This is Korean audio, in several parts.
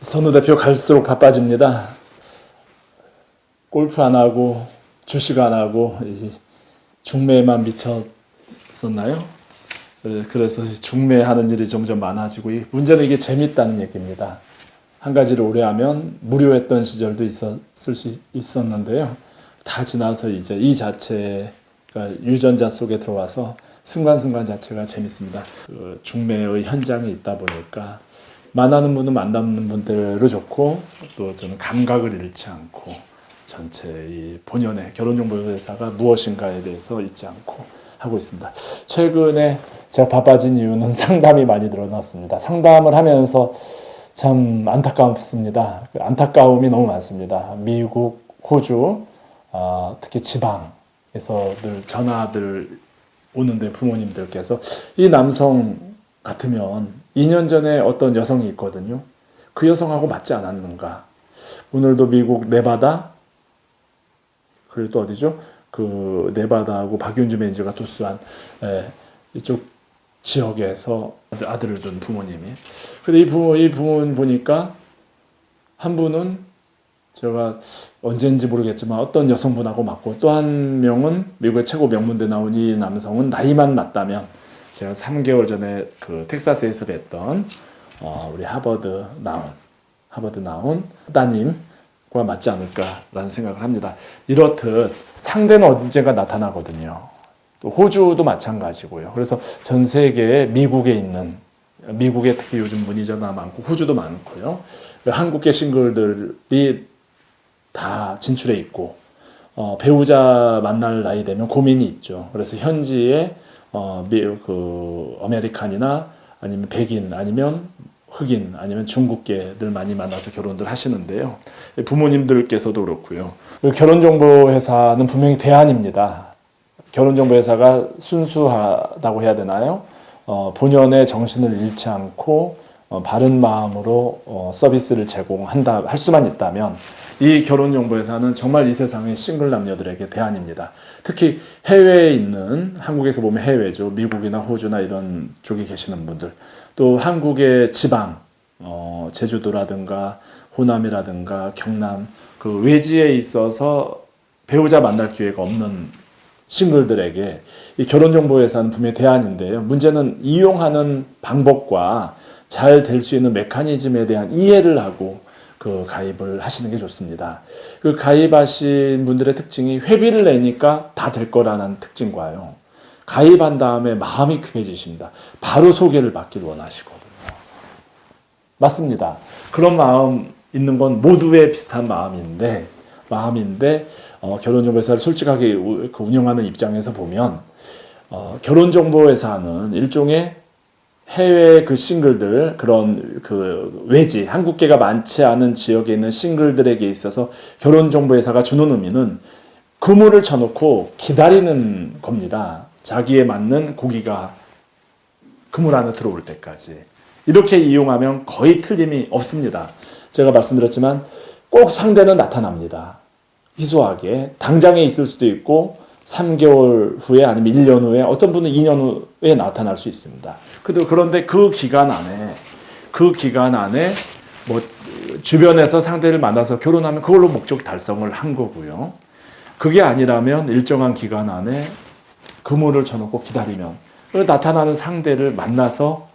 선우 대표 갈수록 바빠집니다. 골프 안 하고 주식 안 하고 중매에만 미쳤었나요? 그래서 중매하는 일이 점점 많아지고 문제는 이게 재밌다는 얘기입니다. 한 가지를 오래 하면 무료했던 시절도 있었을 수 있었는데요. 다 지나서 이제 이 자체가 유전자 속에 들어와서 순간순간 자체가 재밌습니다. 중매의 현장에 있다 보니까 만나는 분은 만나는 분대로 좋고 또 저는 감각을 잃지 않고 전체 이 본연의 결혼정보회사가 무엇인가에 대해서 잊지 않고 하고 있습니다. 최근에 제가 바빠진 이유는 상담이 많이 늘어났습니다. 상담을 하면서 참 안타깝습니다. 안타까움이 너무 많습니다. 미국, 호주, 특히 지방에서 늘 전화들 오는데 부모님들께서 이 남성 같으면 2년 전에 어떤 여성이 있거든요. 그 여성하고 맞지 않았는가. 오늘도 미국 네바다, 그리고 또 어디죠? 그 네바다하고 박윤주 매니저가 토스한 이쪽 지역에서 아들을 둔 부모님이. 근데 이 부모님 보니까 한 분은 제가 언제인지 모르겠지만 어떤 여성분하고 맞고 또 한 명은 미국의 최고 명문대 나온 이 남성은 나이만 맞다면 제가 3개월 전에 그 텍사스에서 뵀던 우리 하버드 나온 따님과 맞지 않을까라는 생각을 합니다. 이렇듯 상대는 언젠가 나타나거든요. 또 호주도 마찬가지고요. 그래서 전 세계에 미국에 특히 요즘 문의자가 많고 호주도 많고요. 한국계 싱글들이 다 진출해 있고 배우자 만날 나이 되면 고민이 있죠. 그래서 현지에 아메리칸이나 아니면 백인 아니면 흑인 아니면 중국계들 많이 만나서 결혼들 하시는데요. 부모님들께서도 그렇고요. 결혼정보회사는 분명히 대안입니다. 결혼정보회사가 순수하다고 해야 되나요? 본연의 정신을 잃지 않고 바른 마음으로 서비스를 할 수만 있다면 이 결혼정보회사는 정말 이 세상의 싱글 남녀들에게 대안입니다. 특히 해외에 있는, 한국에서 보면 해외죠. 미국이나 호주나 이런 쪽에 계시는 분들, 또 한국의 지방, 제주도라든가 호남이라든가 경남, 그 외지에 있어서 배우자 만날 기회가 없는 싱글들에게 이 결혼정보회사는 분명히 대안인데요. 문제는 이용하는 방법과 잘 될 수 있는 메커니즘에 대한 이해를 하고 그 가입을 하시는 게 좋습니다. 그 가입하신 분들의 특징이 회비를 내니까 다 될 거라는 특징과요. 가입한 다음에 마음이 급해지십니다. 바로 소개를 받기를 원하시거든요. 맞습니다. 그런 마음 있는 건 모두의 비슷한 마음인데 결혼정보회사를 솔직하게 운영하는 입장에서 보면 결혼정보회사는 일종의 해외 그 싱글들, 그런 그 외지, 한국계가 많지 않은 지역에 있는 싱글들에게 있어서 결혼정보회사가 주는 의미는 그물을 쳐놓고 기다리는 겁니다. 자기에 맞는 고기가 그물 안에 들어올 때까지. 이렇게 이용하면 거의 틀림이 없습니다. 제가 말씀드렸지만 꼭 상대는 나타납니다. 희소하게. 당장에 있을 수도 있고 3개월 후에 아니면 1년 후에 어떤 분은 2년 후에 나타날 수 있습니다. 그런데 그 기간 안에 뭐 주변에서 상대를 만나서 결혼하면 그걸로 목적 달성을 한 거고요. 그게 아니라면 일정한 기간 안에 그물을 쳐놓고 기다리면 나타나는 상대를 만나서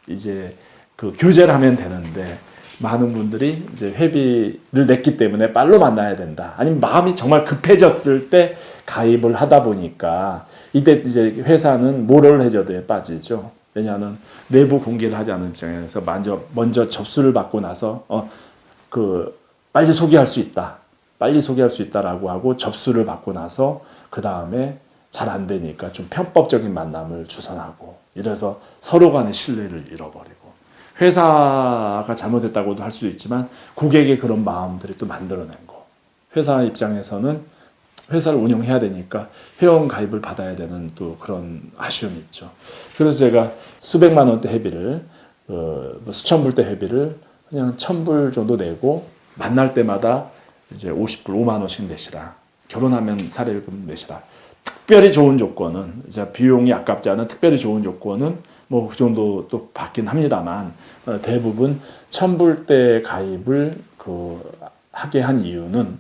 이제 그 교제를 하면 되는데 많은 분들이 이제 회비를 냈기 때문에 빨로 만나야 된다. 아니면 마음이 정말 급해졌을 때 가입을 하다 보니까 이때 이제 회사는 모럴 해저드에 빠지죠. 왜냐하면 내부 공개를 하지 않은 입장에서 먼저 접수를 받고 나서 빨리 소개할 수 있다라고 하고 접수를 받고 나서 그 다음에 잘 안 되니까 좀 편법적인 만남을 주선하고 이래서 서로 간의 신뢰를 잃어버리고. 회사가 잘못했다고도 할 수도 있지만 고객의 그런 마음들이 또 만들어낸 거. 회사 입장에서는 회사를 운영해야 되니까 회원 가입을 받아야 되는 또 그런 아쉬움이 있죠. 그래서 제가 수백만 원대 회비를 수천 불대 회비를 그냥 1,000불 정도 내고 만날 때마다 이제 50불 5만 원씩 내시라. 결혼하면 사례금 내시라. 특별히 좋은 조건은, 이제 비용이 아깝지 않은 특별히 좋은 조건은 뭐 그 정도 또 받긴 합니다만 대부분 천불대 가입을 하게 한 이유는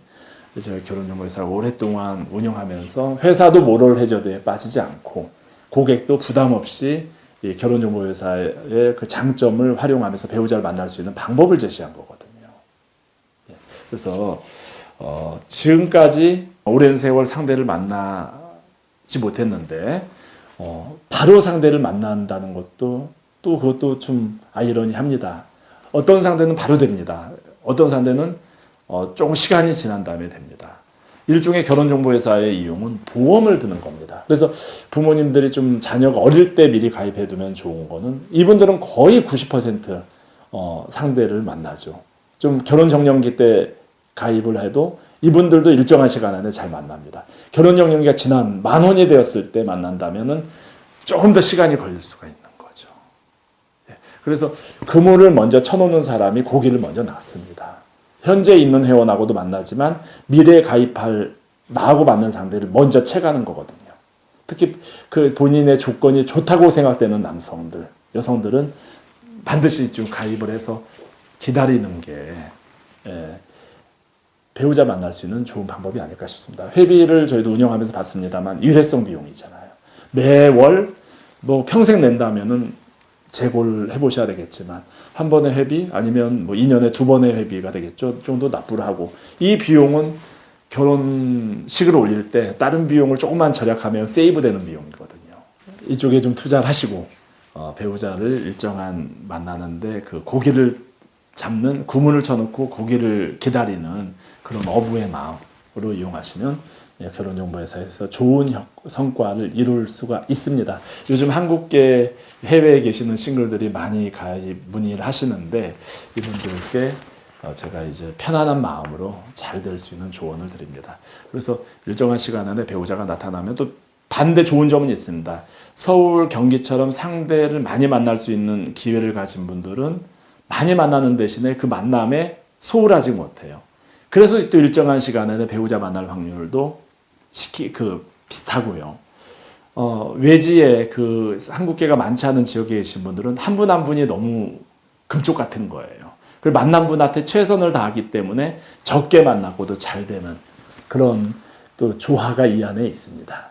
제가 결혼정보회사를 오랫동안 운영하면서 회사도 모럴 해저드에 빠지지 않고 고객도 부담 없이 이 결혼정보회사의 그 장점을 활용하면서 배우자를 만날 수 있는 방법을 제시한 거거든요. 그래서 지금까지 오랜 세월 상대를 만나지 못했는데 바로 상대를 만난다는 것도 또 그것도 좀 아이러니합니다. 어떤 상대는 바로 됩니다. 어떤 상대는 조금 시간이 지난 다음에 됩니다. 일종의 결혼정보회사의 이용은 보험을 드는 겁니다. 그래서 부모님들이 좀 자녀가 어릴 때 미리 가입해 두면 좋은 거는 이분들은 거의 90% 상대를 만나죠. 좀 결혼정년기 때 가입을 해도 이분들도 일정한 시간 안에 잘 만납니다. 결혼정년기가 지난 만원이 되었을 때 만난다면은 조금 더 시간이 걸릴 수가 있는 거죠. 그래서 그물을 먼저 쳐놓는 사람이 고기를 먼저 낳습니다. 현재 있는 회원하고도 만나지만 미래에 가입할 나하고 맞는 상대를 먼저 채가는 거거든요. 특히 그 본인의 조건이 좋다고 생각되는 남성들, 여성들은 반드시 좀 가입을 해서 기다리는 게 배우자 만날 수 있는 좋은 방법이 아닐까 싶습니다. 회비를 저희도 운영하면서 봤습니다만 일회성 비용이잖아요. 매월 뭐 평생 낸다면은 재고를 해보셔야 되겠지만 한 번의 회비 아니면 뭐 2년에 2번의 회비가 되겠죠. 정도 납부를 하고 이 비용은 결혼식을 올릴 때 다른 비용을 조금만 절약하면 세이브되는 비용이거든요. 이쪽에 좀 투자를 하시고 배우자를 일정한 만나는데 그 고기를 잡는 구문을 쳐놓고 고기를 기다리는 그런 어부의 마음으로 이용하시면 결혼정보회사에서 좋은 성과를 이룰 수가 있습니다. 요즘 한국계 해외에 계시는 싱글들이 많이 가입 문의를 하시는데 이분들께 제가 이제 편안한 마음으로 잘 될 수 있는 조언을 드립니다. 그래서 일정한 시간 안에 배우자가 나타나면 또 반대 좋은 점은 있습니다. 서울, 경기처럼 상대를 많이 만날 수 있는 기회를 가진 분들은 많이 만나는 대신에 그 만남에 소홀하지 못해요. 그래서 또 일정한 시간 안에 배우자 만날 확률도 비슷하고요. 외지에 그 한국계가 많지 않은 지역에 계신 분들은 한 분 한 분이 너무 금쪽 같은 거예요. 그리고 만난 분한테 최선을 다하기 때문에 적게 만나고도 잘 되는 그런 또 조화가 이 안에 있습니다.